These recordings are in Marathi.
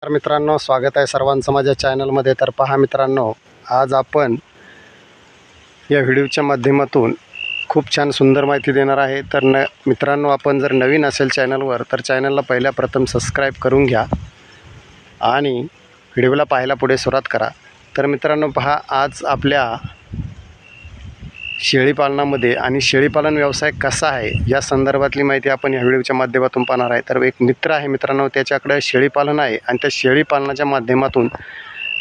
मित्रांनो, स्वागत आहे सर्वांचं माझ्या चॅनलमध्ये। तर पहा मित्रांनो, आज आपण या व्हिडिओच्या माध्यमातून खूप छान सुंदर माहिती देणार आहे। तर मित्रांनो, आपण जर नवीन असेल चॅनलवर तर चॅनलला पहिल्या प्रथम सबस्क्राईब करून घ्या आणि व्हिडिओला पाहायला पुढे सुरुवात करा। तर मित्रांनो पहा, आज आपल्या शेळीपालनामध्ये आणि शेळीपालन व्यवसाय कसा आहे या संदर्भातली माहिती आपण या व्हिडिओच्या माध्यमातून पाहणार आहे। तर एक मित्र आहे मित्रांनो, त्याच्याकडे शेळीपालन आहे आणि त्या शेळीपालनाच्या माध्यमातून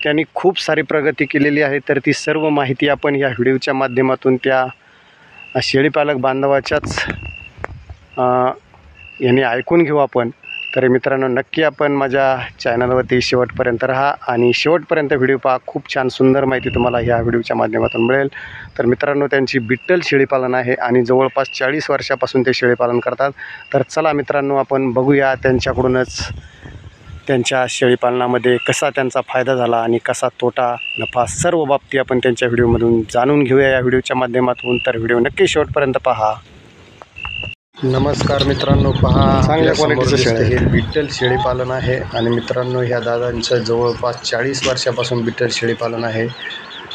त्यांनी खूप सारी प्रगती केलेली आहे। तर ती सर्व माहिती आपण या व्हिडिओच्या माध्यमातून त्या शेळीपालक बांधवाच्याच यांनी ऐकून घेऊ आपण। तर मित्रांनो, नक्की आपण माझ्या चॅनलवरती शेवटपर्यंत राहा आणि शेवटपर्यंत व्हिडिओ पहा। खूप छान सुंदर माहिती तुम्हाला ह्या व्हिडिओच्या माध्यमातून मिळेल। तर मित्रांनो, त्यांची बिट्टल शेळीपालन आहे आणि जवळपास 40 वर्षापासून ते शेळीपालन करतात। तर चला मित्रांनो, आपण बघूया त्यांच्याकडूनच त्यांच्या शेळीपालनामध्ये कसा त्यांचा फायदा झाला आणि कसा तोटा नफा सर्व बाबती आपण त्यांच्या व्हिडिओमधून जाणून घेऊया या व्हिडिओच्या माध्यमातून। तर व्हिडिओ नक्की शेवटपर्यंत पहा। नमस्कार मित्रांनो, पहा चांगल्या क्वालिटीचं शेळी हे बिट्टल शेळीपालन आहे आणि मित्रांनो, ह्या दादांचं जवळपास 40 वर्षापासून बिट्टल शेळीपालन आहे।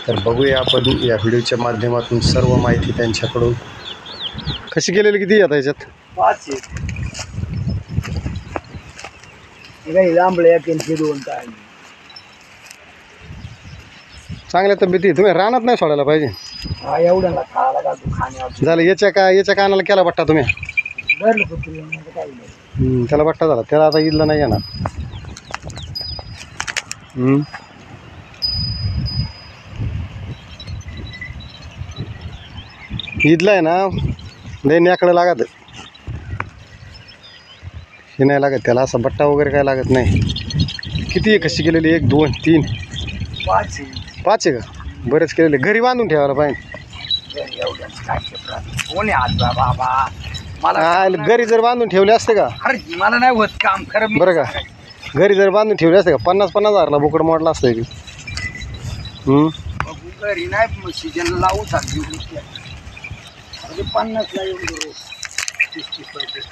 तर बघूया आपण या व्हिडिओच्या माध्यमातून सर्व माहिती त्यांच्याकडून। कशी केलेली, किती आता याच्यात? 5 लांबळे 2 काय चांगल्या तब्येती। तुम्ही रानात नाही सोडायला पाहिजे। हा, एवढ्याला खायला का तू खाण्यावर झालं याच्या कानाला केला बट्टा तुम्ही? धरलं फक्त काही नाही। त्याला बट्टा झाला, त्याला आता ईदला नाही येणार। ईदला आहे ना, लय न्याकडं लागत, हे नाही लागत त्याला असं बट्टा वगैरे काय लागत नाही। किती आहे कशी केलेली? 1 2 3 5 आहे का? बरेच केलेले। घरी बांधून ठेवायला पाहिजे। कोणी आज बाबा मला घरी जर बांधून ठेवले असते का? अरे मला नाही होत काम खरं बरं का, घरी जर बांधून ठेवले असते का 50-50 हजारला बोकड मोडला असतं की। घरी नाही सीजन लावू सांगू 50 ला येऊन 30-35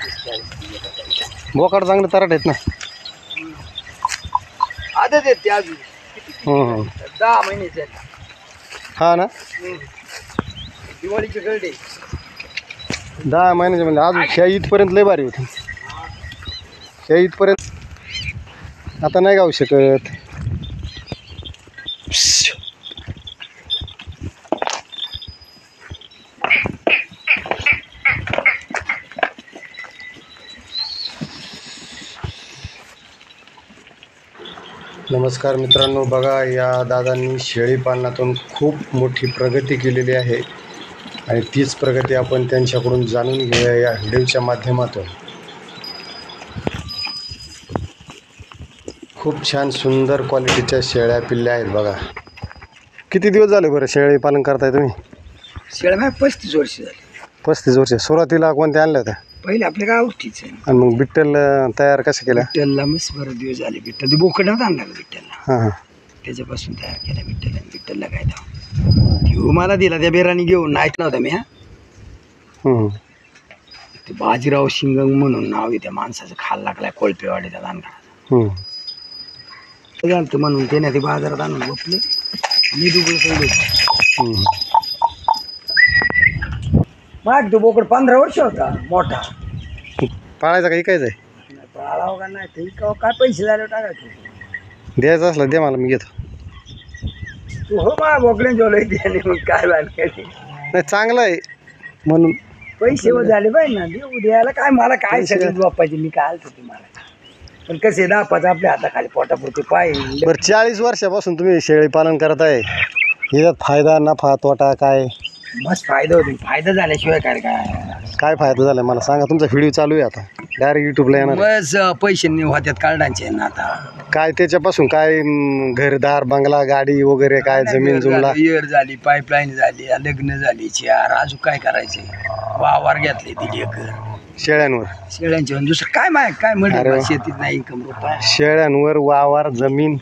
बोकड चांगले तराट आहेत ना। आदत येते अजून 10 महिन्याचे। हा ना, दिवाळीचे गरडे 10 महिन्याचे म्हणजे अजून ह्या ईदपर्यंत लय भारी होती। ह्या ईदपर्यंत आता नाही गाऊ शकत। नमस्कार मित्रांनो, बघा या दादांनी शेळीपालनातून खूप मोठी प्रगती केलेली आहे आणि तीच प्रगती आपण त्यांच्याकडून जाणून घेऊया या व्हिडिओच्या माध्यमातून। खूप छान सुंदर क्वालिटीच्या शेळ्या पिल्ल्या आहेत बघा। किती दिवस झाले बरं शेळीपालन करताय तुम्ही? शेळ्या 35 वर्ष झाली। 35 वर्ष। सुरुवातीला कोणत्या आणल्या होत्या? पहिले आपल्या गावठीच आहे। आणि मग बिट्टल तयार कशा केल्या? बिट्टलला मस्त बरं दिवस झाले। बिट्टल बोकड नव्हतं आणलं बिट्टलला, हां हां, त्याच्यापासून तयार केला बिट्टल। बिट्टलला काय दाव मला दिला त्या बेराने घेऊन नाहीत नव्हता मी। ते बाजीराव शिंगंग म्हणून नाव आहे त्या माणसाचं, खाल लागलाय कोळपेवाडीचा दानगडाचा झालं म्हणून त्याने ते बाजारात आणून बसले। मी दुबळं माग तो बोकड 15 वर्ष होता मोठा। पाळायचा का इकायचा आहे? पाळावं का नाही ते काय पैसे झाले टाकायचे। द्यायचं असलं दे मला, मी घेतो। तू हो मा बोकड्या जेवलं त्याने मग काय बांधले नाही, चांगलं आहे म्हणून पैसे झाले पाहिजे ना। देऊ द्यायला काय, मला काय सगळं बाप्पाचे मी काय आलतो तुम्हाला, पण कसे दापाचं आपल्या हाताखाली पोटापुरते पाहिजे। बरं, 40 वर्षापासून तुम्ही शेळीपालन करत आहे, याच्यात फायदा नफा तोटा काय? मस्त फायदा होतो। फायदा झाल्याशिवाय काय काय फायदा झाला मला सांगा। तुमचा व्हिडिओ चालू आहे आता, डायरेक्ट यूट्यूबला येणार। बस पैसे होत्यात कार्डांचे ना आता काय त्याच्यापासून काय घरदार बंगला गाडी वगैरे काय जमीन जुमला? इयर झाली, पाईपलाईन झाली, लग्न झाली, चार अजून काय करायचे? वावर घेतले 1.5 एकर शेळ्यांवर। शेळ्यांचे दुसरं काय काय म्हणलं, शेतीत नाही इन्कम रुपया। शेळ्यांवर वावर जमीन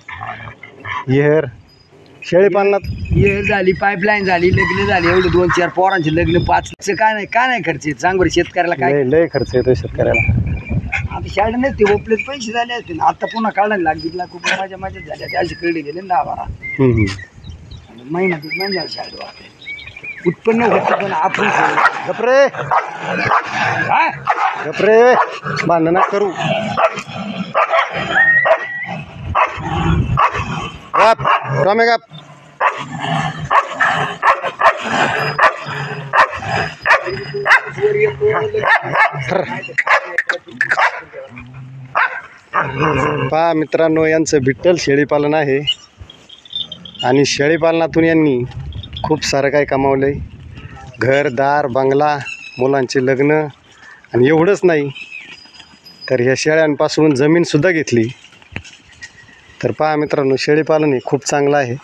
इयर शेळीपालनात इयर झाली, पाईपलाईन झाली, लग्न झाली, एवढे 2-4 पोरांचे लग्न, 5 काय नाही खर्च सांग बरं शेतकऱ्याला काय? लय खर्च येतो शेतकऱ्याला। आता शाळा नाही ते ओपलेच पैसे झाले असते ना, आता पुन्हा काढायला लागतील लाख रुपये माझ्या झाल्या ते असे कळले गेले ना 10-12 महिन्यात नाही झालं शाळेत वाटले उत्पन्न होतं पण आपण गपरे काय गपरे भांडण नका करू गप टॉमे गप पहा मित्रांनो, यांचं विठ्ठल शेळीपालन आहे आणि शेळीपालनातून यांनी खूप सारं काही कमावलं आहे. घरदार बंगला, मुलांचे लग्न आणि एवढंच नाही तर ह्या शेळ्यांपासून जमीनसुद्धा घेतली. तर पहा मित्रांनो, शेळीपालन हे खूप चांगलं आहे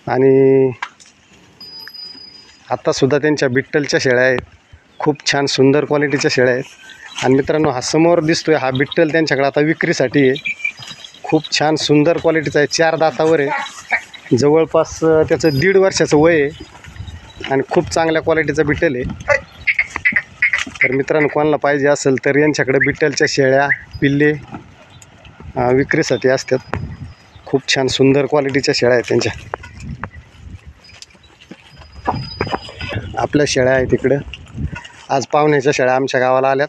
आणि आत्तासुद्धा त्यांच्या बिट्टलच्या शेळ्या आहेत. खूप छान सुंदर क्वालिटीच्या शेळ्या आहेत. आणि मित्रांनो, हा समोर दिसतोय हा बिट्टल त्यांच्याकडे आता विक्रीसाठी आहे. खूप छान सुंदर क्वालिटीचा आहे. 4 दातावर आहे. जवळपास त्याचं 1.5 वर्षाचं वय आहे आणि खूप चांगल्या क्वालिटीचा बिट्टल आहे. तर मित्रांनो, कोणाला पाहिजे असेल तर यांच्याकडे बिट्टलच्या शेळ्या पिल्ले विक्रीसाठी असतात. खूप छान सुंदर क्वालिटीच्या शेळ्या आहेत त्यांच्या. आपल्या शेळ्या आहेत इकडं. आज पाहुण्याच्या शेळ्या आमच्या गावाला आल्यात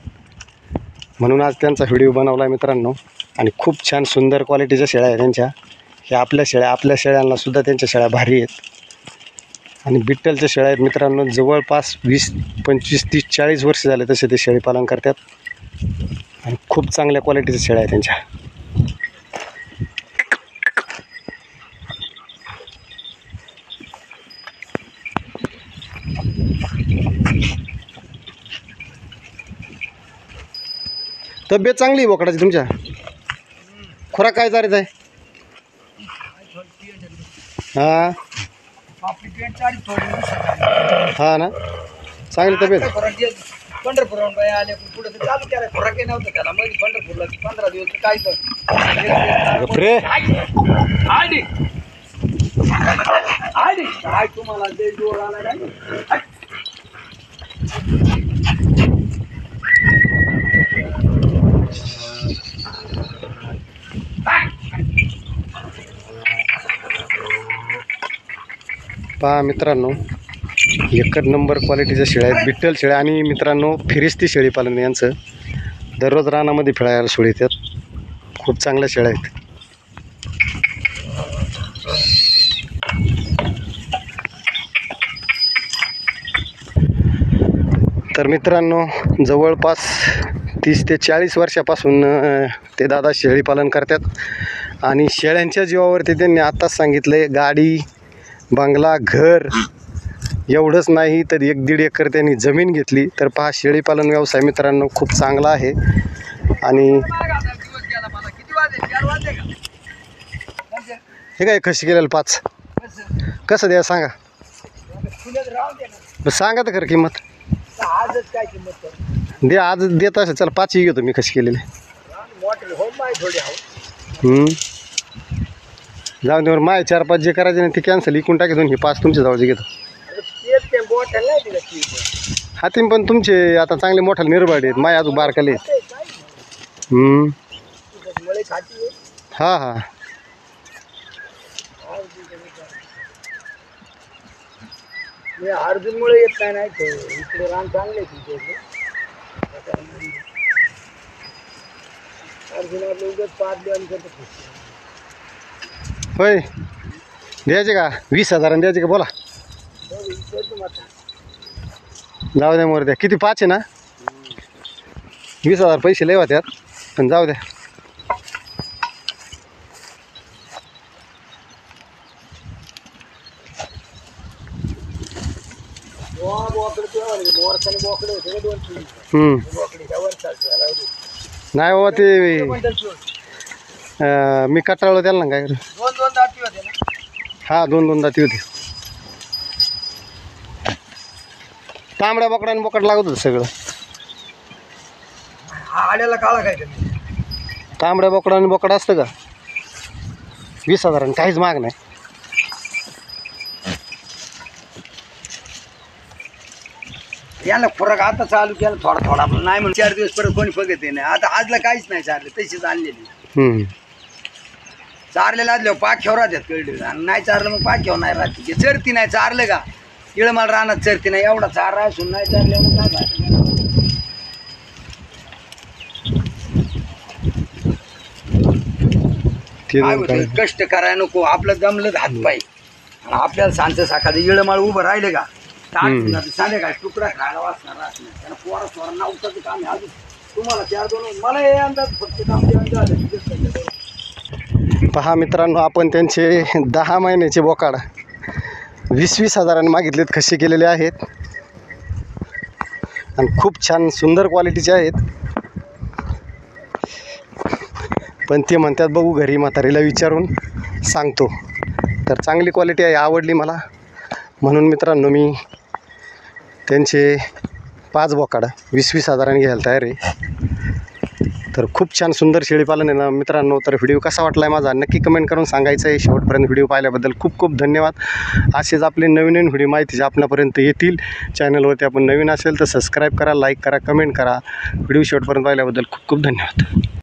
म्हणून आज त्यांचा व्हिडिओ बनवला आहे मित्रांनो. आणि खूप छान सुंदर क्वालिटीच्या शेळ्या आहेत त्यांच्या. ह्या आपल्या शेळ्यांना सुद्धा त्यांच्या शेळ्या भारी आहेत आणि बिट्टलच्या शेळ्या आहेत मित्रांनो. जवळपास 20, 25, 30, 40 वर्ष झाले तसे ते शेळीपालन करतात आणि खूप चांगल्या क्वालिटीच्या शेळ्या आहेत त्यांच्या. तब्येत चांगली आहे बोकडाची तुमच्या? खुराक काय चालत आहे? हां हां ना, चांगली तब्येत. पंढरपूर आले पुढे चालू केला खुराक नव्हतं त्याला मध्ये पंढरपूरला 15 दिवस काय काय तुम्हाला ते जोर आला काय. पहा मित्रांनो, एकच नंबर क्वालिटीच्या शेळ्या आहेत बिट्टल शेळ्या. आणि मित्रांनो, फिरिस्ती शेळीपालन यांचं. दररोज रानामध्ये फिरायला सोड येतात. खूप चांगल्या शेळ्या आहेत. तर मित्रांनो, जवळपास 30 ते 40 वर्षापासून ते दादा शेळीपालन करतात आणि शेळ्यांच्या जीवावरती त्यांनी आत्ताच सांगितलं आहे गाडी बंगला घर एवढंच नाही तर 1-1.5 एकर त्यांनी जमीन घेतली. तर पहा, शेळीपालन व्यवसाय मित्रांनो खूप चांगला आहे. आणि हे काय कशी केलेलं 5 कसं द्या सांगा सांगा तर खरं किंमत आजच काय किंमत दे. आज देत असेल चला 5 घेतो मी कशी केलेले. जाऊन दे माय 4-5 जे करायचे नाही ते कॅन्सल इकून टाकीतून हे 5 तुमच्या जवळचे घेतो. हातीम पण तुमचे आता चांगले मोठाले निर्भाड आहेत. माय अजून बारकाले आहेत. हां हां अर्जुनमुळे येत काय नाही इकडे रान चांगले होय द्यायचे का 20,000 द्यायचे का बोला. जाऊ द्या मोर द्या. किती 5 आहे ना? 20,000 पैसे लय होत्यात पण जाऊ द्या. नाही बाबा ते मी कटाळलो त्याला ना काय. हा 2 दाती होते. तांबड्या बोकडा आणि बोकड लागत होतं सगळं. आड्याला काळा काय तांबड्या बोकडा आणि बोकड असतं का? 20,000 काहीच माग नाही. याला खुराक आता चालू केला थोडा थोडा पण नाही म्हणून 4 दिवस परत कोणी बघत नाही आता आजला काहीच नाही चारले तशीच आणलेली चारलेलं आदल्यावर पाख्यावर राहतात कळले आणि नाही चारलं मग पाख्यावर नाही राहते चरती नाही चारलं का इळमाल रानात चरती नाही एवढा चारा असून नाही चारल्या मग काय होतं कष्ट करायला नको आपलं जमलं हातपाय आणि आपल्याला सांगतं सकाळी इळमाळ उभं राहिले का संध्याकाळी तुकडा खायला वाचणार राहत नाही त्यांना पोरा नव्हतं काम आहे अजून तुम्हाला 4-2 मला हे अंदाज फक्त काम पहा मित्रांनो आपण त्यांचे 10 महिन्याचे बोकाड 20-20 हजारांनी मागितलेत खशी केलेले आहेत आणि खूप छान सुंदर क्वालिटीचे आहेत पण ते म्हणतात बघू घरी म्हातारीला विचारून सांगतो तर चांगली क्वालिटी आहे आवडली मला म्हणून मित्रांनो मी त्यांचे 5 बोकाड 20-20 हजारांनी घ्यायला तयार आहे तर खूप छान सुंदर शेळीपालन आहे ना मित्रांनो तर व्हिडिओ कसा वाटला आहे माझा नक्की कमेंट करून सांगायचं आहे शेवटपर्यंत व्हिडिओ पाहिल्याबद्दल खूप खूप धन्यवाद असेच आपले नवीन व्हिडिओ माहिती आपल्यापर्यंत येतील चॅनलवरती आपण नवीन असेल तर सबस्क्राईब करा लाईक करा कमेंट करा व्हिडिओ शेवटपर्यंत पाहिल्याबद्दल खूप खूप धन्यवाद